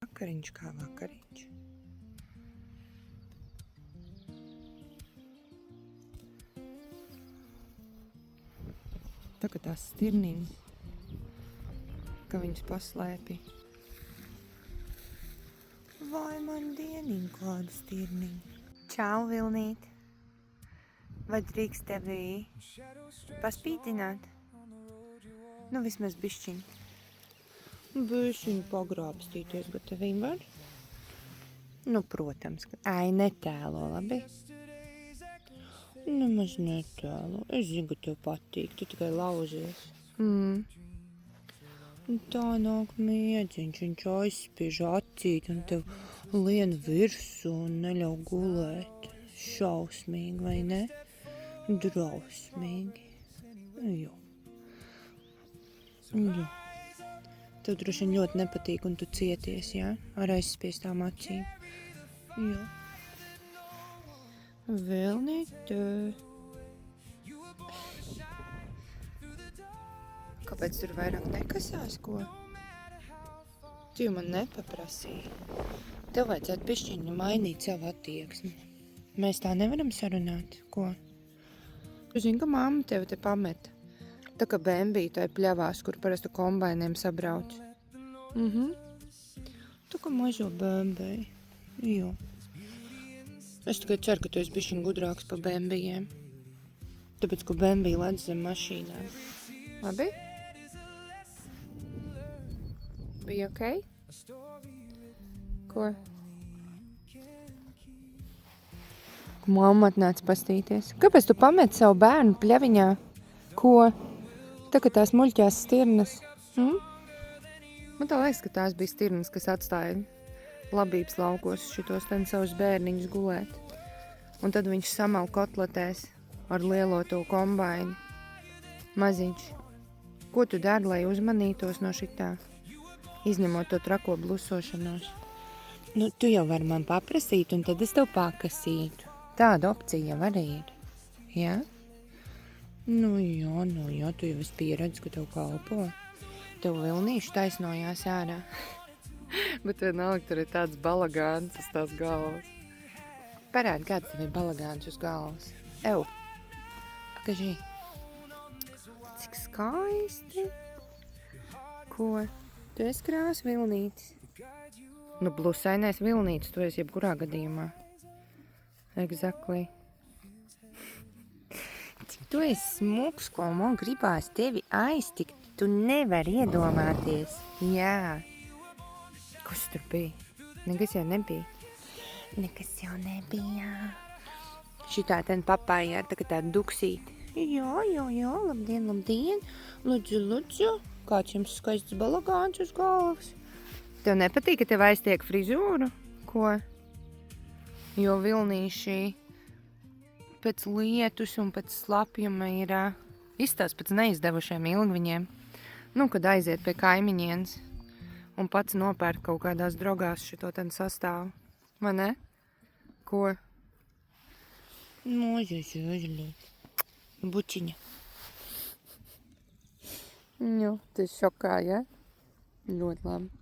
Vakariņš kā vakariņš. Tagad tās stirniņas, ka viņas paslēpi. Vai man dieniņ kādu stirniņu? Čau, Vilnīt. Vai drīkst tevi paspīdināt? Nu, vismaz bišķiņ. Bišķiņu pagrābstīties, bet tev var? Nu, protams. Ai, netēlo, labi? Nemaz netēlo. Es zinu, ka tev patīk. Tu tikai lauzies. Tā nāk miedziņš, viņš aizspiež acīt un tev lien virsū un neļauj gulēt. Šausmīgi, vai ne? Drausmīgi. Jo. Tev droši vien ļoti nepatīk un tu cieties, jā? Ar aizspiestām acīm. Jo. Vilnīte. Kāpēc tur vairāk nekasās, ko? Tu jau man nepaprasīji. Tev vajadzētu bišķiņu mainīt savu attieksmi. Mēs tā nevaram sarunāt, ko? Tu zini, ka mamma tevi te pameta. Tā kā Bembija tai pļavās, kur parasti kombainiem sabrauc. Tā kā mazo Bembiju. Jo. Es tikai ceru, ka tu esi bišķiņ gudrāks pa Bembijiem. Tāpēc, ka Bembija lec zem mašīnām. Labi? Bija ok? Ko? Mamma atnāca pastīties. Kāpēc tu pamet savu bērnu pļaviņā? Ko? Tā kā tās muļķās stirnas. Man tā liekas, ka tās bija stirnas, kas atstāja labības laukos šitos ten savus bērniņus gulēt. Un tad viņš samal kotletēs ar lielo to kombainu. Maziņš. Ko tu dari, lai uzmanītos no šitā? Izņemot to trako blusošanos. Nu, tu jau vari man paprasīt, un tad es tev pakasītu. Tāda opcija jau arī ir. Jā? Nu jā, tu jau esi pieredzi, ka tev kalpo. Tev vilnīši taisnojās ārā. Bet vienalga, tur ir tāds balagāns uz tās galvas. Parādi, kāds tev ir balagāns uz galvas. Ew. Pakažī. Cik skaisti. Ko? Tu esi krās vilnītis. Nu, blusainais vilnītis, tu esi jebkurā gadījumā. Exactly. Cik tu esi smuks, ko man gribās tevi aiztikt. Tu nevari iedomāties. Jā. Kas tur bija? Nekas jau nebija. Nekas jau nebija. Šitā ten papājā ir tāda duksīte. Jā, labdien. Lūdzu. Kāds jums skaists balagāns uz galvas? Tev nepatīk, ka tev aiztiek frizūru? Ko? Jo vilnīši pēc lietus un pēc slapjuma ir izstāsts pēc neizdevušiem ilgviņiem. Nu, kad aiziet pie kaimiņienes un pats nopērk kaut kādās drogās šito ten sastāvu. Vai ne? Ko? Bučiņa. Nu, tu esi šokā, ja? Ļoti labi.